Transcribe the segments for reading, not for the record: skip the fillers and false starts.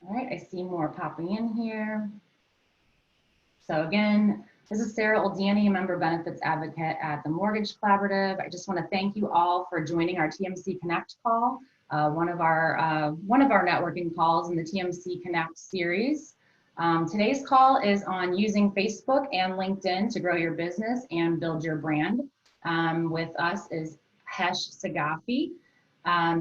All right, I see more popping in here. So again, this is Sarah Oldiani, a member benefits advocate at the Mortgage Collaborative. I just want to thank you all for joining our TMC Connect call, one of our networking calls in the TMC Connect series. Today's call is on using Facebook and LinkedIn to grow your business and build your brand. With us is Hesh Sagafi.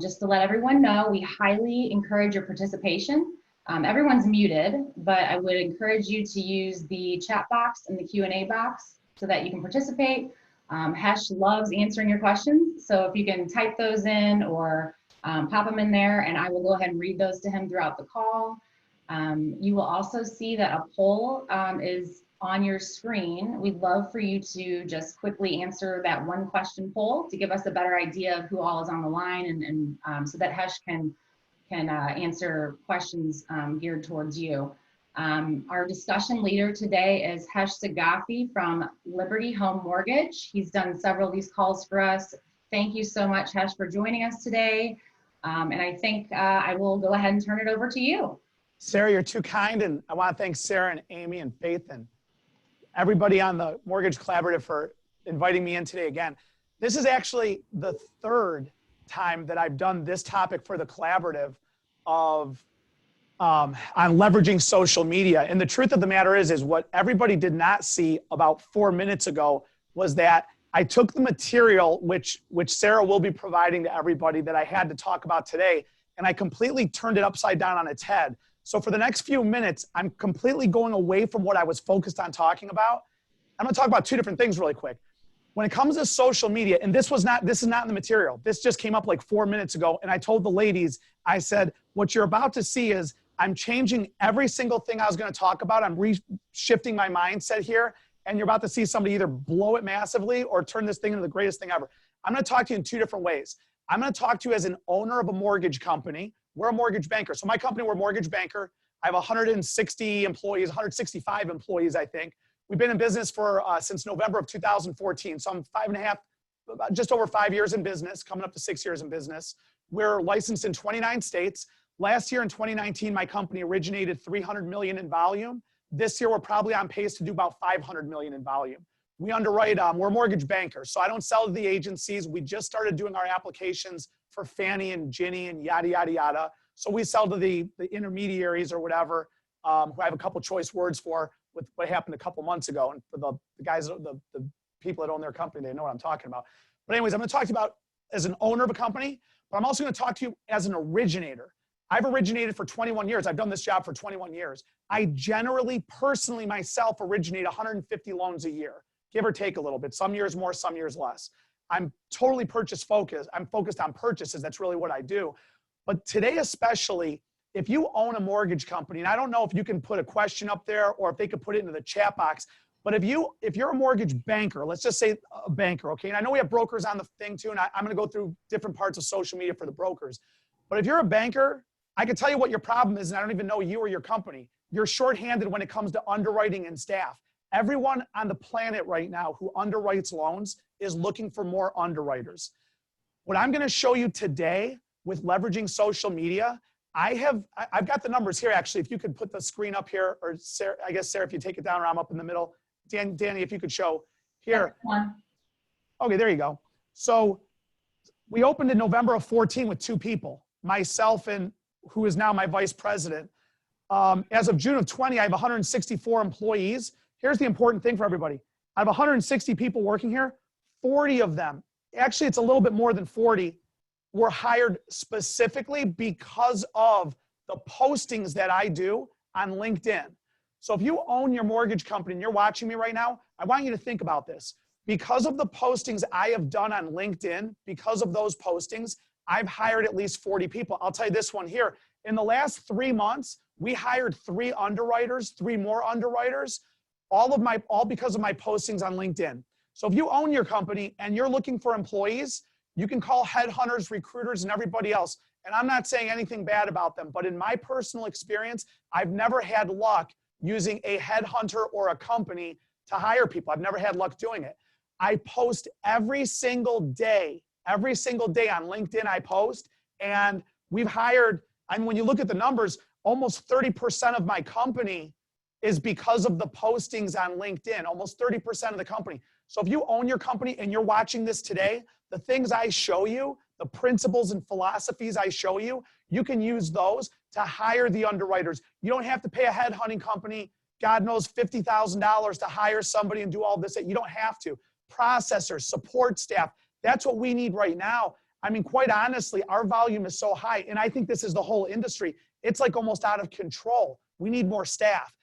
Just to let everyone know, we highly encourage your participation. Everyone's muted, but I would encourage you to use the chat box and the Q&A box so that you can participate. Hesh loves answering your questions, so if you can type those in or pop them in there, and I will go ahead and read those to him throughout the call. You will also see that a poll is on your screen. We'd love for you to just quickly answer that one question poll to give us a better idea of who all is on the line, and so that Hesh can answer questions geared towards you. Our discussion leader today is Hesh Sagafi from Liberty Home Mortgage. He's done several of these calls for us. Thank you so much, Hesh, for joining us today. And I think I will go ahead and turn it over to you. Sarah, you're too kind, and I want to thank Sarah and Amy and Faith and everybody on the Mortgage Collaborative for inviting me in today again. This is actually the third time that I've done this topic for the collaborative of on leveraging social media. And the truth of the matter is what everybody did not see about 4 minutes ago was that I took the material, which Sarah will be providing to everybody that I had to talk about today, and I completely turned it upside down on its head. So for the next few minutes, I'm completely going away from what I was focused on talking about. I'm gonna talk about two different things really quick. When it comes to social media, and this is not in the material. This just came up like 4 minutes ago, and I told the ladies, I said, what you're about to see is I'm changing every single thing I was gonna talk about. I'm shifting my mindset here, and you're about to see somebody either blow it massively or turn this thing into the greatest thing ever. I'm gonna talk to you in two different ways. I'm gonna talk to you as an owner of a mortgage company. We're a mortgage banker. So my company, we're a mortgage banker. I have 160 employees, 165 employees, I think. We've been in business for since November of 2014. So I'm just over 5 years in business, coming up to 6 years in business. We're licensed in 29 states. Last year in 2019, my company originated 300 million in volume. This year, we're probably on pace to do about 500 million in volume. We underwrite, we're a mortgage banker. So I don't sell to the agencies. We just started doing our applications for Fannie and Ginnie and yada, yada, yada. So we sell to the intermediaries or whatever, who I have a couple choice words for with what happened a couple months ago. And for the guys, the people that own their company, they know what I'm talking about. But anyways, I'm gonna talk to you about as an owner of a company, but I'm also gonna talk to you as an originator. I've originated for 21 years. I've done this job for 21 years. I generally, personally, myself, originate 150 loans a year, give or take a little bit. Some years more, some years less. I'm totally purchase focused. I'm focused on purchases. That's really what I do. But today especially, if you own a mortgage company, and I don't know if you can put a question up there or if they could put it into the chat box, but if you're a mortgage banker, let's just say a banker, okay? And I know we have brokers on the thing too, and I'm gonna go through different parts of social media for the brokers. But if you're a banker, I can tell you what your problem is, and I don't even know you or your company. You're shorthanded when it comes to underwriting and staff. Everyone on the planet right now who underwrites loans is looking for more underwriters. What I'm gonna show you today with leveraging social media, I've got the numbers here actually. If you could put the screen up here, or Sarah, I guess Sarah, if you take it down, or I'm up in the middle. Danny, if you could show here. Okay, there you go. So we opened in November of 14 with 2 people, myself and who is now my vice president. As of June of 20, I have 164 employees. Here's the important thing for everybody. I have 160 people working here. 40 of them, actually it's a little bit more than 40, were hired specifically because of the postings that I do on LinkedIn. So if you own your mortgage company and you're watching me right now, I want you to think about this. Because of the postings I have done on LinkedIn, because of those postings, I've hired at least 40 people. I'll tell you this one here. In the last 3 months, we hired 3 underwriters, 3 more underwriters, all because of my postings on LinkedIn. So if you own your company and you're looking for employees, you can call headhunters, recruiters, and everybody else. And I'm not saying anything bad about them, but in my personal experience, I've never had luck using a headhunter or a company to hire people. I've never had luck doing it. I post every single day on LinkedIn I post, and we've hired, I mean, when you look at the numbers, almost 30% of my company is because of the postings on LinkedIn, almost 30% of the company. So if you own your company and you're watching this today, the things I show you, the principles and philosophies I show you, you can use those to hire the underwriters. You don't have to pay a headhunting company, God knows, $50,000 to hire somebody and do all this. You don't have to. Processors, support staff, that's what we need right now. I mean, quite honestly, our volume is so high, and I think this is the whole industry. It's like almost out of control. We need more staff.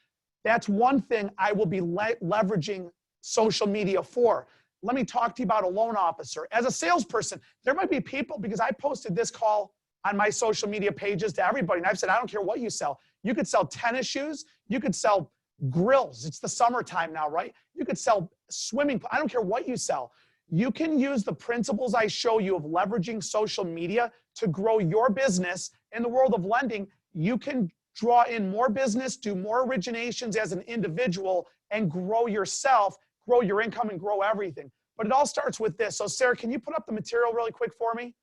That's one thing I will be leveraging social media for. Let me talk to you about a loan officer. As a salesperson, there might be people, because I posted this call on my social media pages to everybody, and I've said, I don't care what you sell. You could sell tennis shoes. You could sell grills. It's the summertime now, right? You could sell swimming. I don't care what you sell. You can use the principles I show you of leveraging social media to grow your business. In the world of lending, you can draw in more business, do more originations as an individual, and grow yourself, grow your income, and grow everything. But it all starts with this. So Sarah, can you put up the material really quick for me?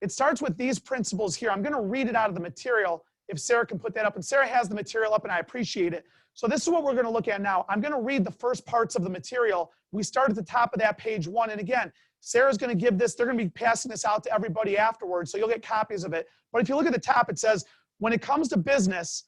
It starts with these principles here. I'm going to read it out of the material if Sarah can put that up. And Sarah has the material up, and I appreciate it. So this is what we're going to look at now. I'm going to read the first parts of the material. We start at the top of that page 1. And again, Sarah's going to give this. They're going to be passing this out to everybody afterwards, so you'll get copies of it. But if you look at the top, it says, when it comes to business,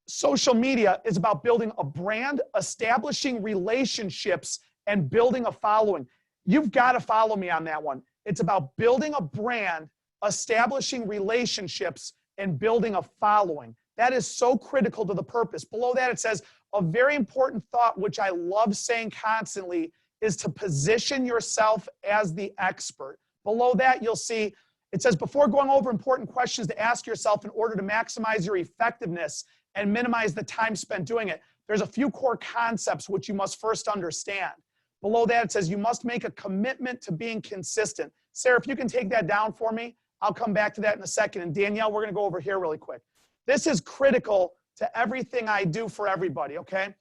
social media is about building a brand, establishing relationships, and building a following. You've got to follow me on that one. It's about building a brand, establishing relationships, and building a following. That is so critical to the purpose. Below that, it says, a very important thought, which I love saying constantly, is to position yourself as the expert. Below that, you'll see, it says, before going over important questions to ask yourself in order to maximize your effectiveness and minimize the time spent doing it, there's a few core concepts which you must first understand. Below that, it says, you must make a commitment to being consistent. Sarah, if you can take that down for me, I'll come back to that in a second. And Danielle, we're going to go over here really quick. This is critical to everything I do for everybody, okay?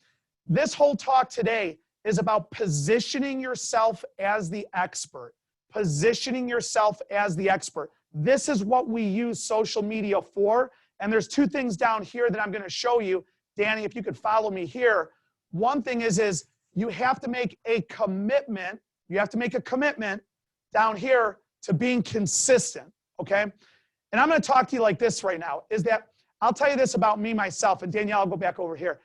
This whole talk today is about positioning yourself as the expert. Positioning yourself as the expert. This is what we use social media for. And there's two things down here that I'm going to show you. Danny, if you could follow me here. One thing is you have to make a commitment. You have to make a commitment down here to being consistent, okay? And I'm going to talk to you like this right now, is that I'll tell you this about me, myself, and Danielle, I'll go back over here.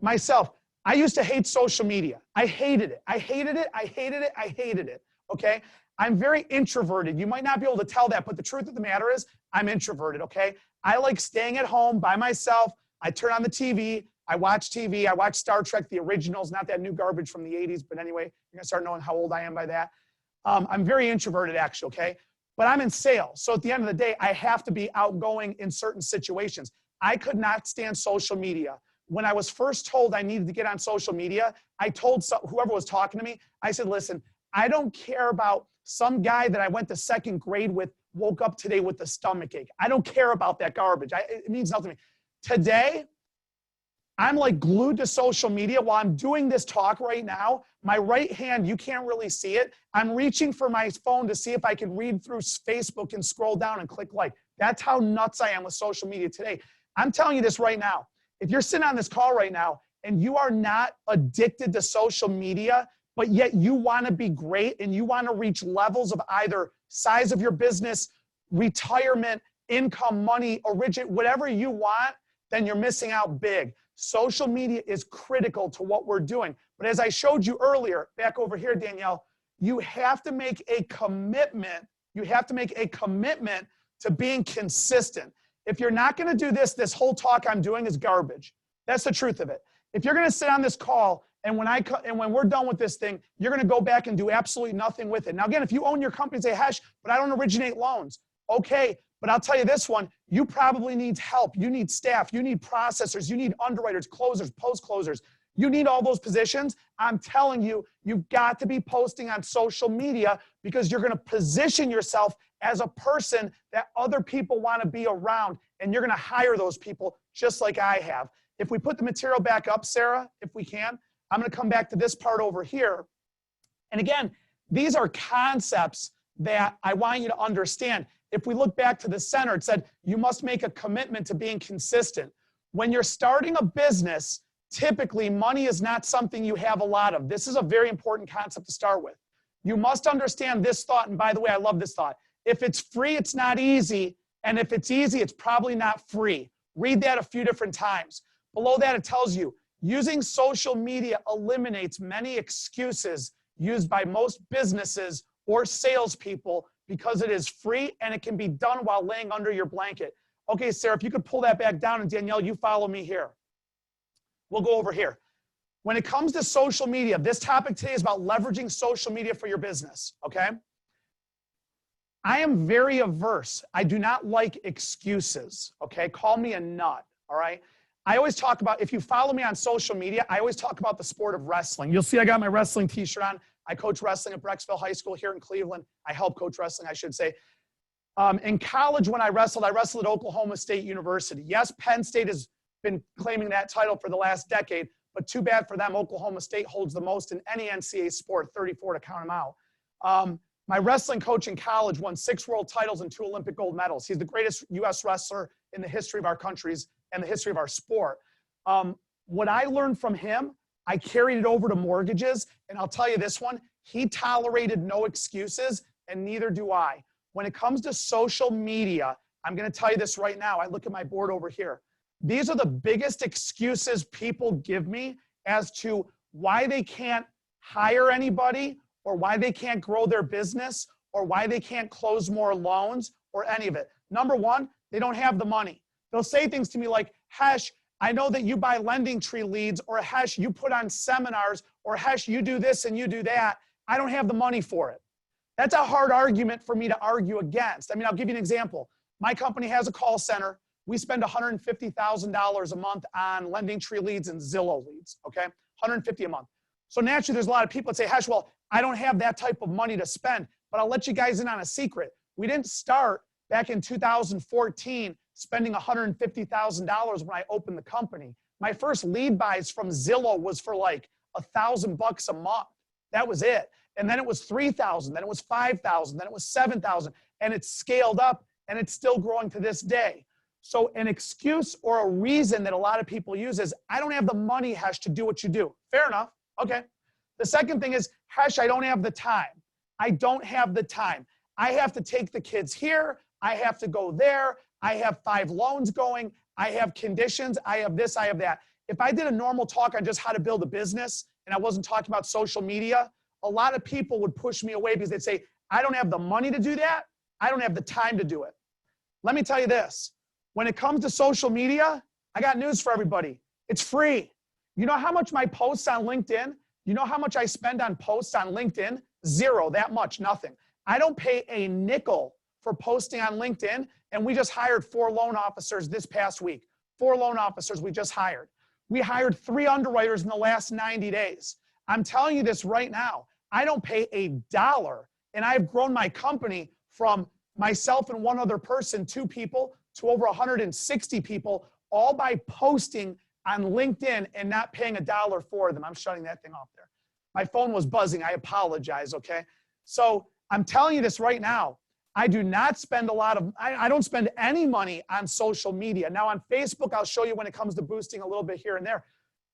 Myself, I used to hate social media. I hated it. I hated it. I hated it. I hated it, okay? I'm very introverted. You might not be able to tell that, but the truth of the matter is I'm introverted, okay? I like staying at home by myself. I turn on the TV. I watch TV. I watch Star Trek, the originals, not that new garbage from the 80s, but anyway, you're going to start knowing how old I am by that. I'm very introverted, actually, okay? But I'm in sales. So at the end of the day, I have to be outgoing in certain situations. I could not stand social media. When I was first told I needed to get on social media, I told whoever was talking to me, I said, listen, I don't care about some guy that I went to second grade with, woke up today with a stomach ache. I don't care about that garbage. It means nothing to me. Today, I'm like glued to social media. While I'm doing this talk right now, my right hand, you can't really see it. I'm reaching for my phone to see if I can read through Facebook and scroll down and click like. That's how nuts I am with social media today. I'm telling you this right now. If you're sitting on this call right now and you are not addicted to social media, but yet you want to be great and you want to reach levels of either size of your business, retirement, income, money, whatever you want, then you're missing out big. Social media is critical to what we're doing. But as I showed you earlier, back over here, Danielle, you have to make a commitment. You have to make a commitment to being consistent. If you're not going to do this, this whole talk I'm doing is garbage. That's the truth of it. If you're going to sit on this call and when we're done with this thing, you're going to go back and do absolutely nothing with it. Now, again, if you own your company, say, Hesh, but I don't originate loans. Okay, but I'll tell you this one, you probably need help. You need staff. You need processors. You need underwriters, closers, post-closers. You need all those positions. I'm telling you, you've got to be posting on social media because you're going to position yourself as a person that other people want to be around, and you're going to hire those people just like I have. If we put the material back up, Sarah, if we can, I'm going to come back to this part over here. And again, these are concepts that I want you to understand. if we look back to the center, it said, you must make a commitment to being consistent. When you're starting a business, typically money is not something you have a lot of. This is a very important concept to start with. You must understand this thought, and by the way, I love this thought. If it's free, it's not easy, and if it's easy, it's probably not free. Read that a few different times. Below that, it tells you, using social media eliminates many excuses used by most businesses or salespeople because it is free and it can be done while laying under your blanket. Okay, Sarah, if you could pull that back down, and Danielle, you follow me here. We'll go over here. When it comes to social media, this topic today is about leveraging social media for your business, okay? I am very averse. I do not like excuses, okay? Call me a nut, all right? I always talk about, if you follow me on social media, I always talk about the sport of wrestling. You'll see I got my wrestling t-shirt on. I coach wrestling at Brecksville High School here in Cleveland. I help coach wrestling, I should say. In college, when I wrestled at Oklahoma State University. Yes, Penn State has been claiming that title for the last decade, but too bad for them. Oklahoma State holds the most in any NCAA sport, 34 to count them out. My wrestling coach in college won 6 world titles and 2 Olympic gold medals. He's the greatest U.S. wrestler in the history of our countries and the history of our sport. What I learned from him, I carried it over to mortgages, and I'll tell you this one, he tolerated no excuses, and neither do I. When it comes to social media, I'm going to tell you this right now. I look at my board over here. These are the biggest excuses people give me as to why they can't hire anybody or why they can't grow their business or why they can't close more loans or any of it. Number one, they don't have the money. They'll say things to me like, Hesh, I know that you buy Lending Tree leads, or Hesh, you put on seminars, or Hesh, you do this and you do that. I don't have the money for it. That's a hard argument for me to argue against. I mean, I'll give you an example. My company has a call center. We spend $150,000 a month on Lending Tree leads and Zillow leads, okay? $150 a month. So naturally, there's a lot of people that say, Hesh, well, I don't have that type of money to spend, but I'll let you guys in on a secret. We didn't start back in 2014 spending $150,000 when I opened the company. My first lead buys from Zillow was for like $1,000 a month. That was it. And then it was 3,000, then it was 5,000, then it was 7,000, and it's scaled up and it's still growing to this day. So an excuse or a reason that a lot of people use is, I don't have the money, Hesh, to do what you do. Fair enough. Okay. The second thing is, Hesh, I don't have the time. I don't have the time. I have to take the kids here. I have to go there. I have 5 loans going. I have conditions. I have this, I have that. If I did a normal talk on just how to build a business and I wasn't talking about social media, a lot of people would push me away because they'd say, I don't have the money to do that. I don't have the time to do it. Let me tell you this. When it comes to social media, I got news for everybody. It's free. You know how much my posts on LinkedIn? You know how much I spend on posts on LinkedIn? Zero, that much, nothing. I don't pay a nickel for posting on LinkedIn, and we just hired 4 loan officers this past week. 4 loan officers we just hired. We hired 3 underwriters in the last 90 days. I'm telling you this right now. I don't pay a dollar, and I've grown my company from myself and 1 other person, 2 people, to over 160 people, all by posting on LinkedIn and not paying a dollar for them. I'm shutting that thing off there. My phone was buzzing. I apologize, okay? So I'm telling you this right now. I do not spend I don't spend any money on social media. Now on Facebook, I'll show you when it comes to boosting a little bit here and there.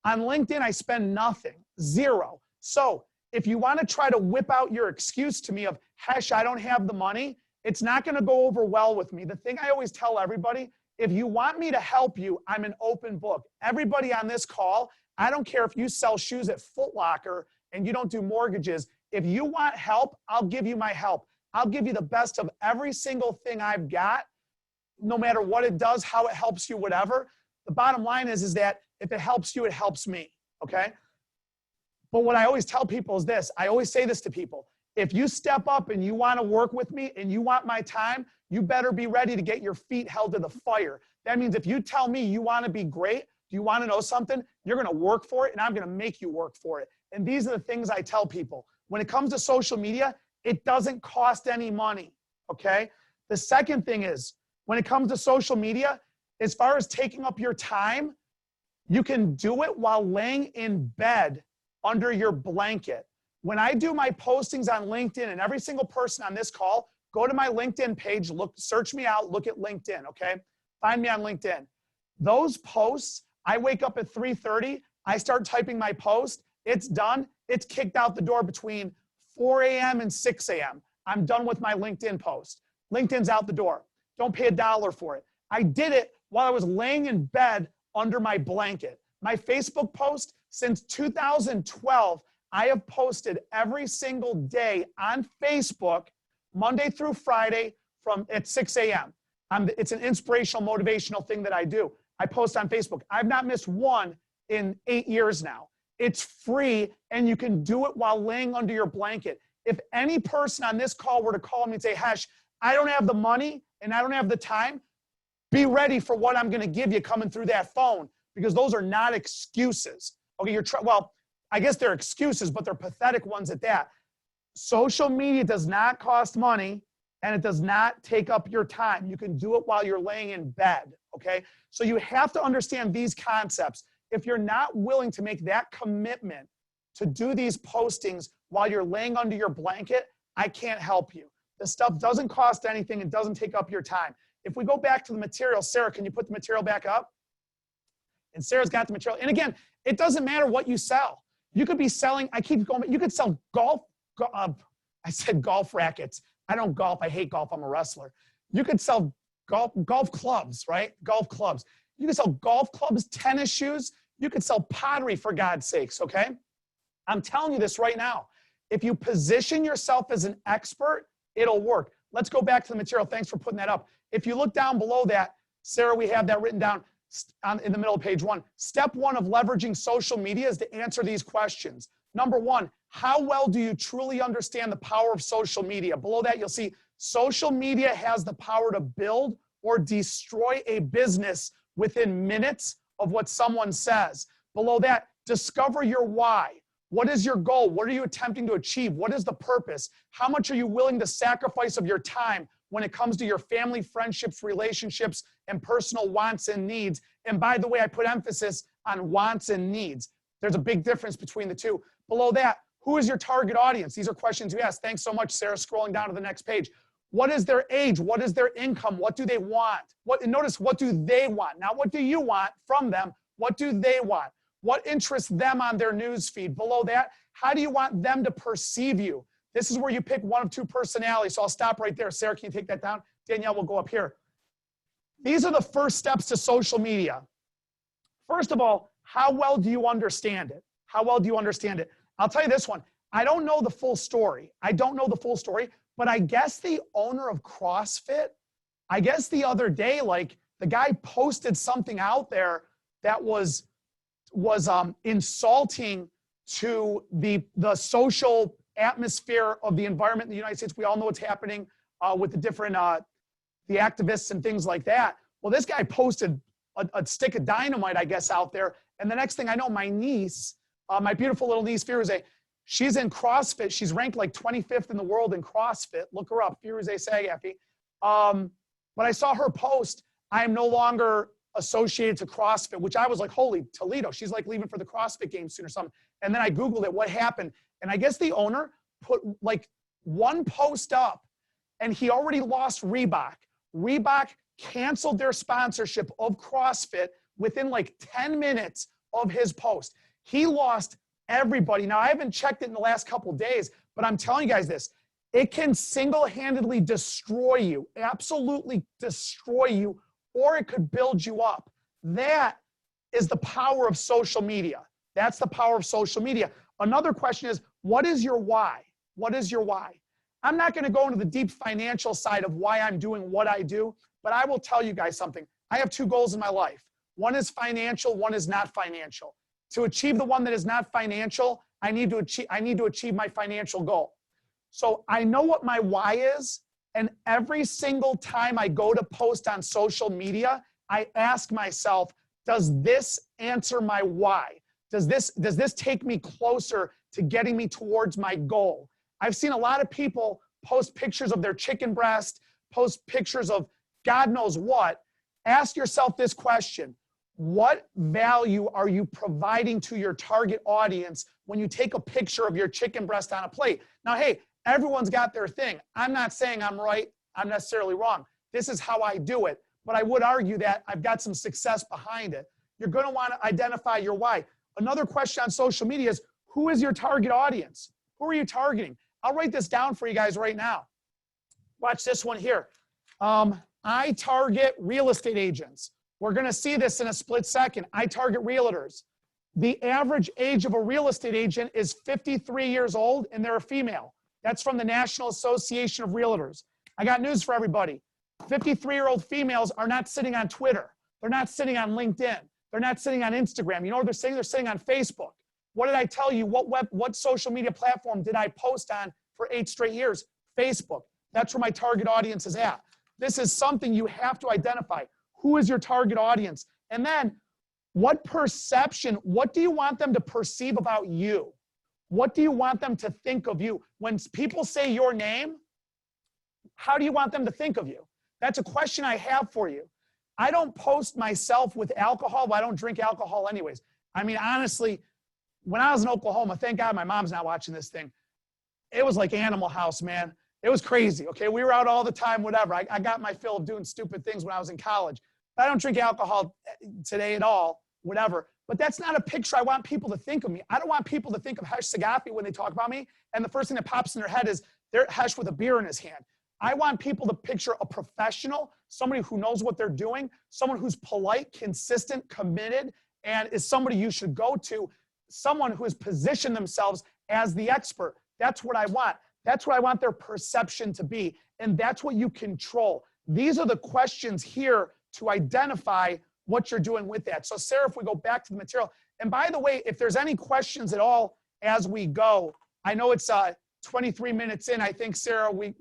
On LinkedIn, I spend nothing, 0. So if you want to try to whip out your excuse to me of, Hesh, I don't have the money, it's not going to go over well with me. The thing I always tell everybody, if you want me to help you, I'm an open book. Everybody on this call, I don't care if you sell shoes at Foot Locker and you don't do mortgages. If you want help, I'll give you my help. I'll give you the best of every single thing I've got, no matter what it does, how it helps you, whatever. The bottom line is that if it helps you, it helps me, okay? But what I always tell people is this. I always say this to people. If you step up and you want to work with me and you want my time, you better be ready to get your feet held to the fire. That means if you tell me you want to be great, do you want to know something? You're going to work for it, and I'm going to make you work for it. And these are the things I tell people. When it comes to social media, it doesn't cost any money, okay? The second thing is, when it comes to social media, as far as taking up your time, you can do it while laying in bed under your blanket. When I do my postings on LinkedIn, and every single person on this call, go to my LinkedIn page, search me out, look at LinkedIn, okay? Find me on LinkedIn. Those posts, I wake up at 3:30, I start typing my post, it's done, it's kicked out the door between 4 a.m. and 6 a.m. I'm done with my LinkedIn post. LinkedIn's out the door. Don't pay $1 for it. I did it while I was laying in bed under my blanket. My Facebook post, since 2012, I have posted every single day on Facebook, Monday through Friday at 6 a.m. It's an inspirational, motivational thing that I do. I post on Facebook. I've not missed one in 8 years now. It's free, and you can do it while laying under your blanket. If any person on this call were to call me and say, Hesh, I don't have the money and I don't have the time, be ready for what I'm going to give you coming through that phone, because those are not excuses. Okay, well, I guess they're excuses, but they're pathetic ones at that. Social media does not cost money, and it does not take up your time. You can do it while you're laying in bed, okay? So you have to understand these concepts. If you're not willing to make that commitment to do these postings while you're laying under your blanket, I can't help you. This stuff doesn't cost anything. It doesn't take up your time. If we go back to the material, Sarah, can you put the material back up? And Sarah's got the material. And again, it doesn't matter what you sell. You could be selling, I keep going, you could sell I said golf rackets. I don't golf. I hate golf. I'm a wrestler. You could sell golf clubs, right? Golf clubs. You could sell golf clubs, tennis shoes. You could sell pottery, for God's sakes, okay? I'm telling you this right now. If you position yourself as an expert, it'll work. Let's go back to the material. Thanks for putting that up. If you look down below that, Sarah, we have that written down in the middle of page 1. Step 1 of leveraging social media is to answer these questions. Number 1, how well do you truly understand the power of social media? Below that, you'll see social media has the power to build or destroy a business within minutes of what someone says. Below that, discover your why. What is your goal? What are you attempting to achieve? What is the purpose? How much are you willing to sacrifice of your time when it comes to your family, friendships, relationships, and personal wants and needs? And by the way, I put emphasis on wants and needs. There's a big difference between the two. Below that, who is your target audience? These are questions you ask. Thanks so much, Sarah. Scrolling down to the next page. What is their age? What is their income? What do they want? And notice, what do they want? Not what do you want from them? What do they want? What interests them on their news feed? Below that, how do you want them to perceive you? This is where you pick one of two personalities. So I'll stop right there. Sarah, can you take that down? Danielle will go up here. These are the first steps to social media. First of all, how well do you understand it? How well do you understand it? I'll tell you this one. I don't know the full story. But I guess the owner of CrossFit, I guess the other day, like the guy posted something out there that was insulting to the social atmosphere of the environment in the United States. We all know what's happening with the different, the activists and things like that. Well, this guy posted a stick of dynamite, I guess, out there. And the next thing I know, my niece, my beautiful little niece, Firuze, she's in CrossFit. She's ranked like 25th in the world in CrossFit. Look her up, Firuze Sagafi. When I saw her post, I am no longer associated to CrossFit, which I was like, holy Toledo, she's like leaving for the CrossFit Games soon or something. And then I Googled it, what happened? And I guess the owner put like one post up and he already lost Reebok. Reebok canceled their sponsorship of CrossFit within like 10 minutes of his post. He lost everybody. Now, I haven't checked it in the last couple of days, but I'm telling you guys this. It can single-handedly destroy you, absolutely destroy you, or it could build you up. That is the power of social media. That's the power of social media. Another question is, what is your why? What is your why? I'm not going to go into the deep financial side of why I'm doing what I do, but I will tell you guys something. I have two goals in my life. One is financial, one is not financial. To achieve the one that is not financial, I need to achieve my financial goal. So I know what my why is, and every single time I go to post on social media, I ask myself, does this answer my why? Does this take me closer to getting me towards my goal? I've seen a lot of people post pictures of their chicken breast, post pictures of God knows what. Ask yourself this question. What value are you providing to your target audience when you take a picture of your chicken breast on a plate? Now, hey, Everyone's got their thing. I'm not saying I'm right. I'm necessarily wrong. This is how I do it. But I would argue that I've got some success behind it. You're going to want to identify your why. Another question on social media is, who is your target audience? Who are you targeting? I'll write this down for you guys right now. Watch this one here. I target real estate agents. We're going to see this in a split second. I target realtors. The average age of a real estate agent is 53 years old, and they're a female. That's from the National Association of Realtors. I got news for everybody. 53-year-old females are not sitting on Twitter. They're not sitting on LinkedIn. They're not sitting on Instagram. You know what they're sitting? They're sitting on Facebook. What did I tell you? What social media platform did I post on for 8 straight years? Facebook. That's where my target audience is at. This is something you have to identify. Who is your target audience? And then, what perception, what do you want them to perceive about you? What do you want them to think of you? When people say your name, how do you want them to think of you? That's a question I have for you. I don't post myself with alcohol, but I don't drink alcohol anyways. I mean, honestly, when I was in Oklahoma, thank God my mom's not watching this thing. It was like Animal House, man. It was crazy, okay? We were out all the time, whatever. I got my fill of doing stupid things when I was in college. I don't drink alcohol today at all, whatever. But that's not a picture I want people to think of me. I don't want people to think of Hesh Sagafi when they talk about me, and the first thing that pops in their head is they're Hesh with a beer in his hand. I want people to picture a professional, somebody who knows what they're doing, someone who's polite, consistent, committed, and is somebody you should go to, someone who has positioned themselves as the expert. That's what I want. That's what I want their perception to be, and that's what you control. These are the questions here to identify what you're doing with that. So Sarah, if we go back to the material, and by the way, if there's any questions at all as we go, I know it's 23 minutes in. I think, Sarah, we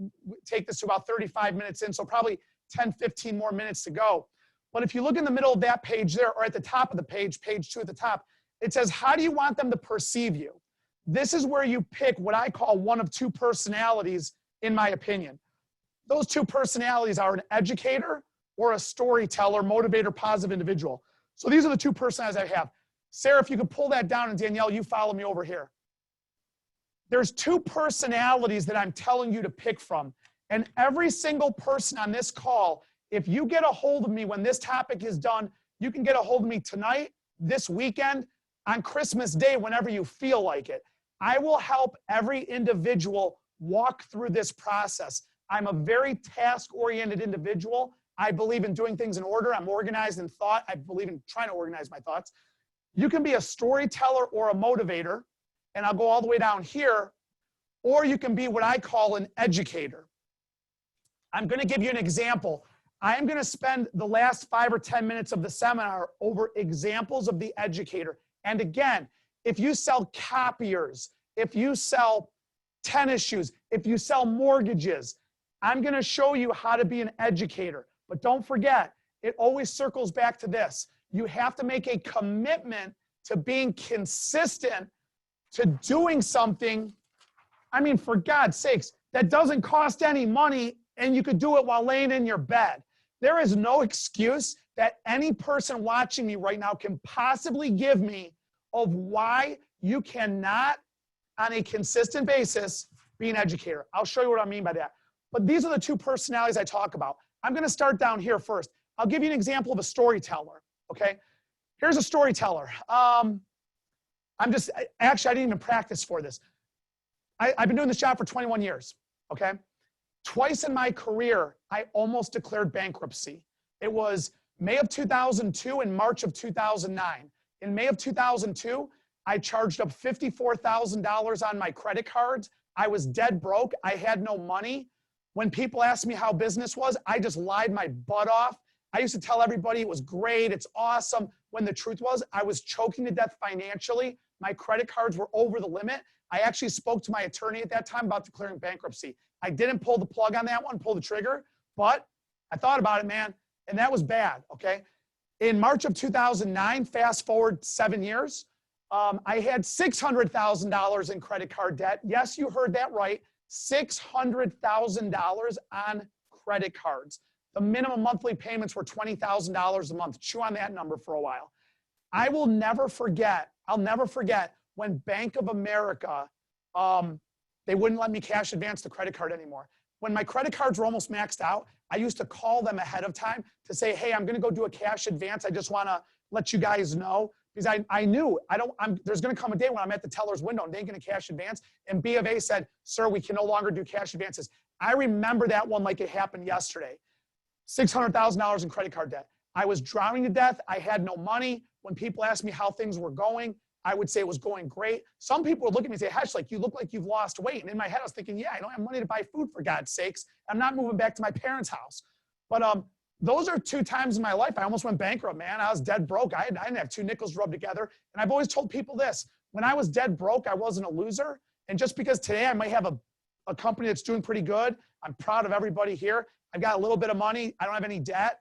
take this to about 35 minutes in, so probably 10, 15 more minutes to go. But if you look in the middle of that page there, or at the top of the page, page 2 at the top, it says, how do you want them to perceive you? This is where you pick what I call one of 2 personalities, in my opinion. Those 2 personalities are an educator or a storyteller, motivator, positive individual. So these are the 2 personalities I have. Sarah, if you could pull that down, and Danielle, you follow me over here. There's 2 personalities that I'm telling you to pick from. And every single person on this call, if you get a hold of me when this topic is done, you can get a hold of me tonight, this weekend, on Christmas Day, whenever you feel like it. I will help every individual walk through this process. I'm a very task-oriented individual. I believe in doing things in order. I'm organized in thought. I believe in trying to organize my thoughts. You can be a storyteller or a motivator, and I'll go all the way down here, or you can be what I call an educator. I'm going to give you an example. I am going to spend the last 5 or 10 minutes of the seminar over examples of the educator. And again, if you sell copiers, if you sell tennis shoes, if you sell mortgages, I'm going to show you how to be an educator. But don't forget, it always circles back to this. You have to make a commitment to being consistent, to doing something, I mean, for God's sakes, that doesn't cost any money, and you could do it while laying in your bed. There is no excuse that any person watching me right now can possibly give me of why you cannot, on a consistent basis, be an educator. I'll show you what I mean by that. But these are the 2 personalities I talk about. I'm going to start down here first. I'll give you an example of a storyteller, okay? Here's a storyteller. I didn't even practice for this. I've been doing this job for 21 years, okay? Twice in my career, I almost declared bankruptcy. It was May of 2002 and March of 2009. In May of 2002, I charged up $54,000 on my credit cards. I was dead broke. I had no money. When people asked me how business was, I just lied my butt off. I used to tell everybody it was great, it's awesome, when the truth was I was choking to death financially. My credit cards were over the limit. I actually spoke to my attorney at that time about declaring bankruptcy. I didn't pull the plug on that one, pull the trigger, but I thought about it, man, and that was bad, okay? In March of 2009, fast forward 7 years, I had $600,000 in credit card debt. Yes, you heard that right, $600,000 on credit cards. The minimum monthly payments were $20,000 a month. Chew on that number for a while. I'll never forget when Bank of America They wouldn't let me cash advance the credit card anymore. When my credit cards were almost maxed out, I used to call them ahead of time to say, hey, I'm going to go do a cash advance. I just want to let you guys know, because I knew there's going to come a day when I'm at the teller's window and they ain't going to cash advance. And B of A said, sir, we can no longer do cash advances. I remember that one like it happened yesterday. $600,000 in credit card debt. I was drowning to death. I had no money. When people asked me how things were going, I would say it was going great. Some people would look at me and say, Hesh, like, you look like you've lost weight. And in my head, I was thinking, yeah, I don't have money to buy food, for God's sakes. I'm not moving back to my parents' house. But those are 2 times in my life I almost went bankrupt, man. I was dead broke. I didn't have 2 nickels rubbed together. And I've always told people this. When I was dead broke, I wasn't a loser. And just because today I might have a company that's doing pretty good, I'm proud of everybody here. I've got a little bit of money. I don't have any debt.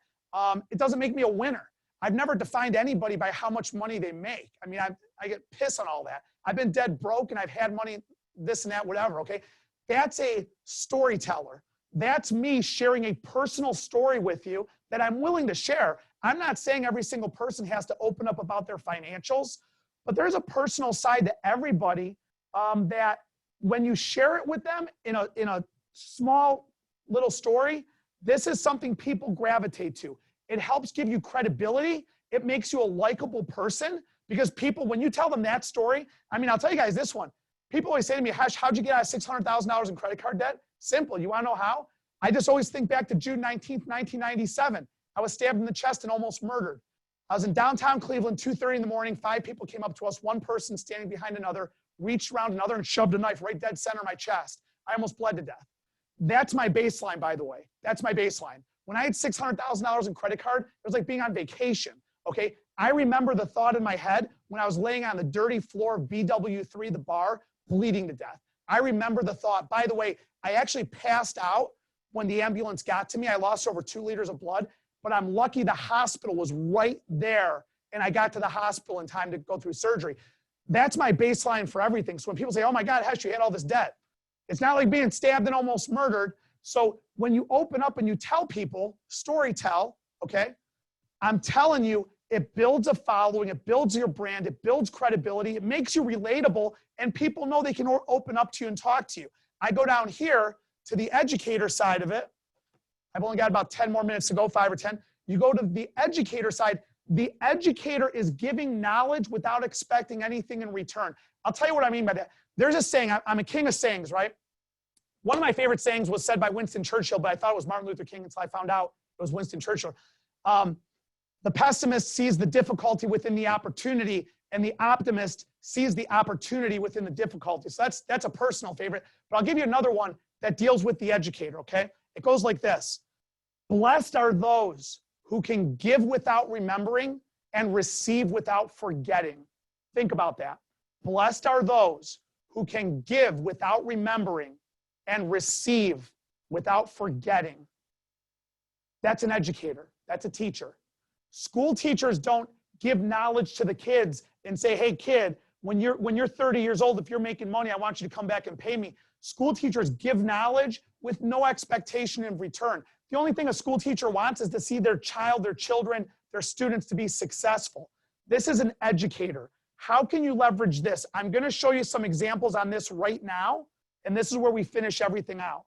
It doesn't make me a winner. I've never defined anybody by how much money they make. I mean, I get pissed on all that. I've been dead broke and I've had money, this and that, whatever, okay? That's a storyteller. That's me sharing a personal story with you that I'm willing to share. I'm not saying every single person has to open up about their financials, but there's a personal side to everybody that when you share it with them in a small little story, this is something people gravitate to. It helps give you credibility. It makes you a likable person, because people, when you tell them that story, I mean, I'll tell you guys this one. People always say to me, Hesh, how'd you get out of $600,000 in credit card debt? Simple. You want to know how? I just always think back to June 19th, 1997. I was stabbed in the chest and almost murdered. I was in downtown Cleveland, 2:30 in the morning. 5 people came up to us, one person standing behind another, reached around another and shoved a knife right dead center of my chest. I almost bled to death. That's my baseline, by the way. That's my baseline. When I had $600,000 in credit card, it was like being on vacation, okay? I remember the thought in my head when I was laying on the dirty floor of BW3, the bar, bleeding to death. I remember the thought. By the way, I actually passed out when the ambulance got to me. I lost over 2 liters of blood, but I'm lucky the hospital was right there and I got to the hospital in time to go through surgery. That's my baseline for everything. So when people say, oh my God, Hesh, you had all this debt. It's not like being stabbed and almost murdered. So when you open up and you tell people, story tell, okay, I'm telling you, it builds a following, it builds your brand, it builds credibility, it makes you relatable, and people know they can open up to you and talk to you. I go down here to the educator side of it. I've only got about 10 more minutes to go, 5 or 10. You go to the educator side. The educator is giving knowledge without expecting anything in return. I'll tell you what I mean by that. There's a saying, I'm a king of sayings, right? One of my favorite sayings was said by Winston Churchill, but I thought it was Martin Luther King until I found out it was Winston Churchill. The pessimist sees the difficulty within the opportunity, and the optimist sees the opportunity within the difficulty. So that's a personal favorite. But I'll give you another one that deals with the educator, okay? It goes like this. Blessed are those who can give without remembering and receive without forgetting. Think about that. Blessed are those who can give without remembering and receive without forgetting. That's an educator. That's a teacher. School teachers don't give knowledge to the kids and say, hey kid, when you're 30 years old, if you're making money, I want you to come back and pay me. School teachers give knowledge with no expectation in return. The only thing a school teacher wants is to see their child, their children, their students to be successful. This is an educator. How can you leverage this? I'm going to show you some examples on this right now, and this is where we finish everything out.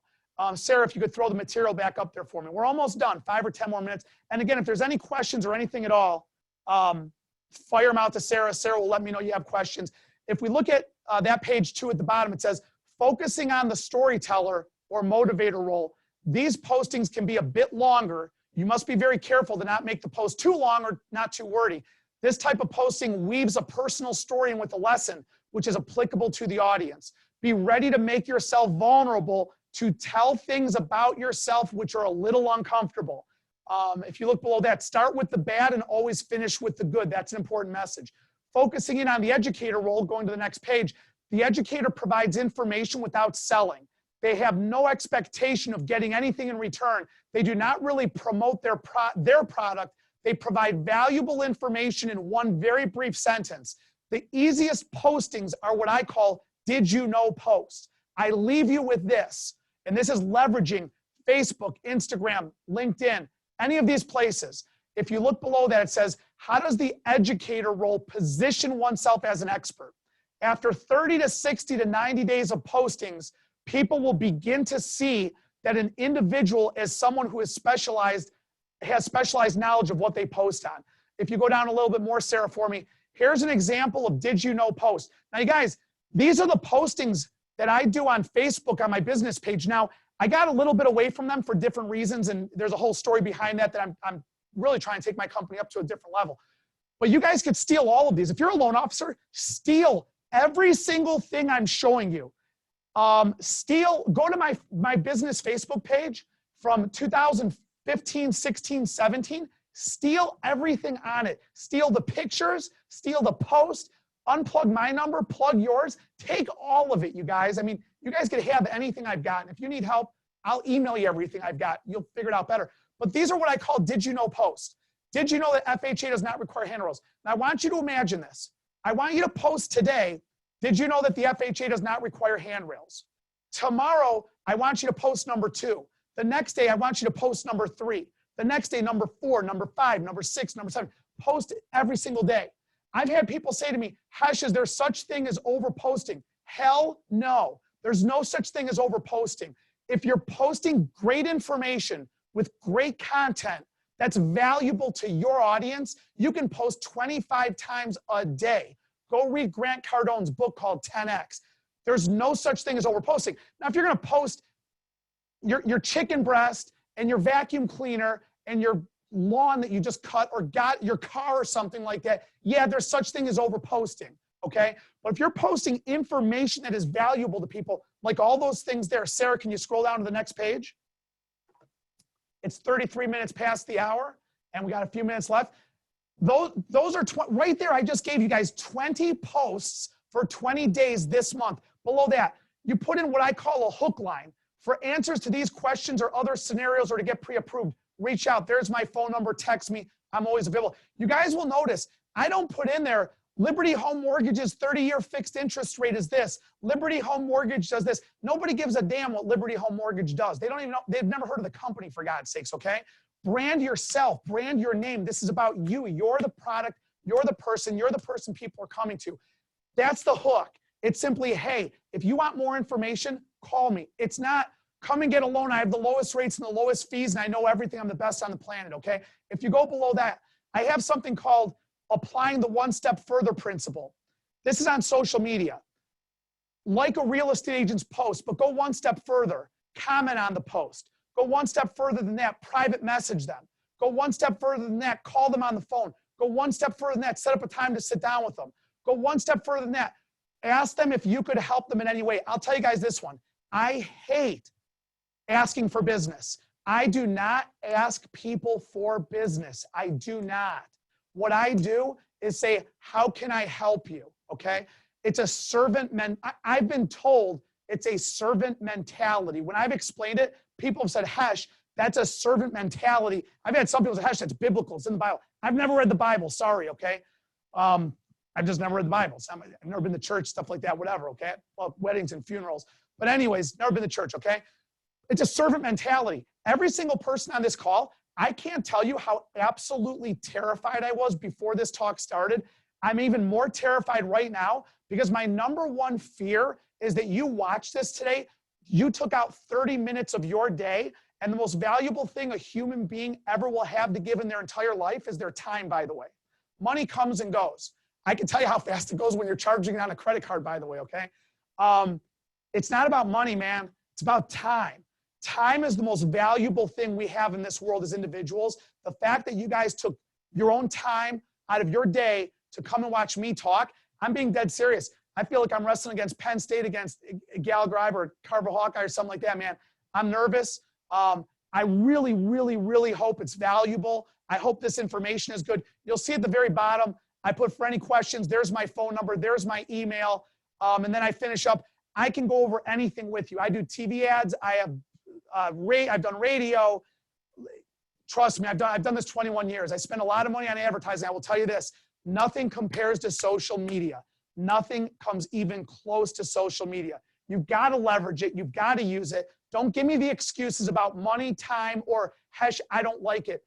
Sarah, if you could throw the material back up there for me. We're almost done, 5 or 10 more minutes. And again, if there's any questions or anything at all, fire them out to Sarah. Sarah will let me know you have questions. If we look at that page 2 at the bottom, it says, focusing on the storyteller or motivator role. These postings can be a bit longer. You must be very careful to not make the post too long or not too wordy. This type of posting weaves a personal story in with a lesson, which is applicable to the audience. Be ready to make yourself vulnerable to tell things about yourself which are a little uncomfortable. If you look below that, start with the bad and always finish with the good. That's an important message. Focusing in on the educator role, going to the next page, the educator provides information without selling. They have no expectation of getting anything in return. They do not really promote their product. They provide valuable information in one very brief sentence. The easiest postings are what I call did you know posts. I leave you with this, and this is leveraging Facebook, Instagram, LinkedIn, any of these places. If you look below that, it says, how does the educator role position oneself as an expert? After 30 to 60 to 90 days of postings, people will begin to see that an individual is someone who is has specialized knowledge of what they post on. If you go down a little bit more, Sarah, for me, here's an example of did you know post. Now, you guys, these are the postings that I do on Facebook on my business page. Now, I got a little bit away from them for different reasons, and there's a whole story behind that I'm really trying to take my company up to a different level. But you guys could steal all of these. If you're a loan officer, steal every single thing I'm showing you. Go to my business Facebook page from 2015, 16, 17. Steal everything on it. Steal the pictures, steal the post, unplug my number, plug yours. Take all of it, you guys. I mean, you guys could have anything I've got. And if you need help, I'll email you everything I've got. You'll figure it out better. But these are what I call did you know post. Did you know that FHA does not require handrails? Now, I want you to imagine this. I want you to post today, did you know that the FHA does not require handrails? Tomorrow, I want you to post number 2. The next day, I want you to post number 3. The next day, number 4, number 5, number 6, number 7. Post it every single day. I've had people say to me, Hesh, is there such thing as overposting? Hell no. There's no such thing as overposting. If you're posting great information with great content that's valuable to your audience, you can post 25 times a day. Go read Grant Cardone's book called 10X. There's no such thing as overposting. Now, if you're going to post your chicken breast and your vacuum cleaner and your lawn that you just cut or got your car or something like that, yeah, there's such thing as overposting, okay? But if you're posting information that is valuable to people, like all those things there, Sarah, can you scroll down to the next page? It's 33 minutes past the hour, and we got a few minutes left. Those are right there. I just gave you guys 20 posts for 20 days this month. Below that, you put in what I call a hook line. For answers to these questions or other scenarios or to get pre-approved, reach out. There's my phone number. Text me. I'm always available. You guys will notice I don't put in there Liberty Home Mortgage's 30-year fixed interest rate is this. Liberty Home Mortgage does this. Nobody gives a damn what Liberty Home Mortgage does. They don't even know. They've never heard of the company, for God's sakes, okay? Brand yourself. Brand your name. This is about you. You're the product. You're the person. You're the person people are coming to. That's the hook. It's simply, hey, if you want more information, call me. It's not, come and get a loan. I have the lowest rates and the lowest fees, and I know everything. I'm the best on the planet, okay? If you go below that, I have something called applying the one step further principle. This is on social media. Like a real estate agent's post, but go one step further. Comment on the post. Go one step further than that. Private message them. Go one step further than that. Call them on the phone. Go one step further than that. Set up a time to sit down with them. Go one step further than that. Ask them if you could help them in any way. I'll tell you guys this one. I hate asking for business. I do not ask people for business. I do not. What I do is say, how can I help you? Okay? It's a servant I've been told it's a servant mentality. When I've explained it, people have said, Hesh, that's a servant mentality. I've had some people say, Hesh, that's biblical. It's in the Bible. I've never read the Bible. Sorry, okay? I've just never read the Bible. I've never been to church, stuff like that, whatever, okay? Well, weddings and funerals. But anyways, never been to church, okay? It's a servant mentality. Every single person on this call, I can't tell you how absolutely terrified I was before this talk started. I'm even more terrified right now because my number one fear is that you watch this today. You took out 30 minutes of your day, and the most valuable thing a human being ever will have to give in their entire life is their time, by the way. Money comes and goes. I can tell you how fast it goes when you're charging it on a credit card, by the way, okay? It's not about money, man. It's about time. Time is the most valuable thing we have in this world as individuals. The fact that you guys took your own time out of your day to come and watch me talk, I'm being dead serious. I feel like I'm wrestling against Penn State, against Gallagher or Carver Hawkeye or something like that, man. I'm nervous. I really, really, really hope it's valuable. I hope this information is good. You'll see at the very bottom, I put for any questions, there's my phone number, there's my email, and then I finish up. I can go over anything with you. I do TV ads. I've done radio. Trust me, I've done this 21 years. I spend a lot of money on advertising. I will tell you this, nothing compares to social media. Nothing comes even close to social media. You've got to leverage it. You've got to use it. Don't give me the excuses about money, time, or Hesh, I don't like it.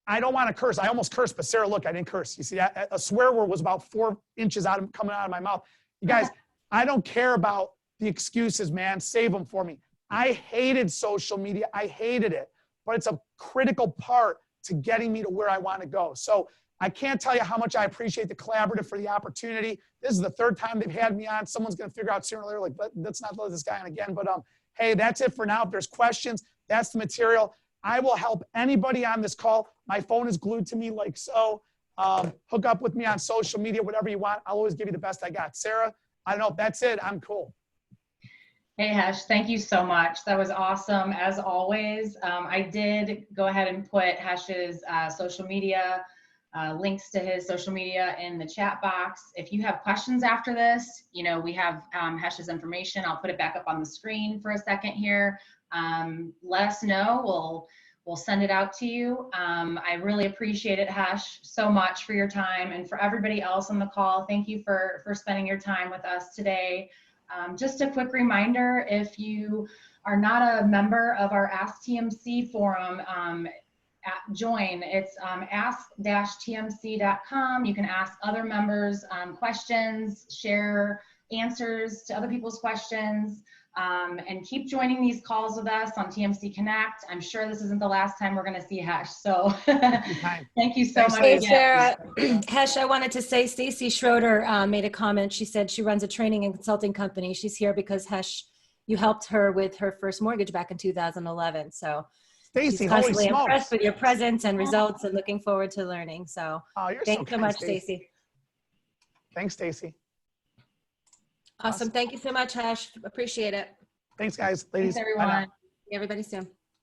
I don't want to curse. I almost cursed, but Sarah, look, I didn't curse. You see, a swear word was about 4 inches coming out of my mouth. You guys, I don't care about the excuses, man. Save them for me. I hated social media. I hated it, but it's a critical part to getting me to where I want to go. So I can't tell you how much I appreciate the collaborative for the opportunity. This is the third time they've had me on. Someone's going to figure out sooner or later, like, let's not let this guy on again. But hey, that's it for now. If there's questions, that's the material. I will help anybody on this call. My phone is glued to me like so. Hook up with me on social media, whatever you want. I'll always give you the best I got. Sarah, I don't know if that's it. I'm cool. Hey, Hesh, thank you so much. That was awesome, as always. I did go ahead and put Hesh's social media, links to his social media in the chat box. If you have questions after this, you know, we have Hesh's information. I'll put it back up on the screen for a second here. Let us know. We'll send it out to you. I really appreciate it, Hesh, so much for your time. And for everybody else on the call, thank you for spending your time with us today. Just a quick reminder, if you are not a member of our Ask TMC forum, join. It's ask-tmc.com. You can ask other members questions, share answers to other people's questions, and keep joining these calls with us on TMC Connect. I'm sure this isn't the last time we're going to see Hesh. So thank you so much. Hey, Sarah. Hesh, I wanted to say Stacy Schroeder made a comment. She said she runs a training and consulting company. She's here because Hesh, you helped her with her first mortgage back in 2011. So Stacy, she's constantly impressed with your presence and results and looking forward to learning. So thanks so much, Stacy. Thanks, Stacy. Awesome. Thank you so much, Hesh. Appreciate it. Thanks, guys. Ladies. Thanks, everyone. See everybody soon.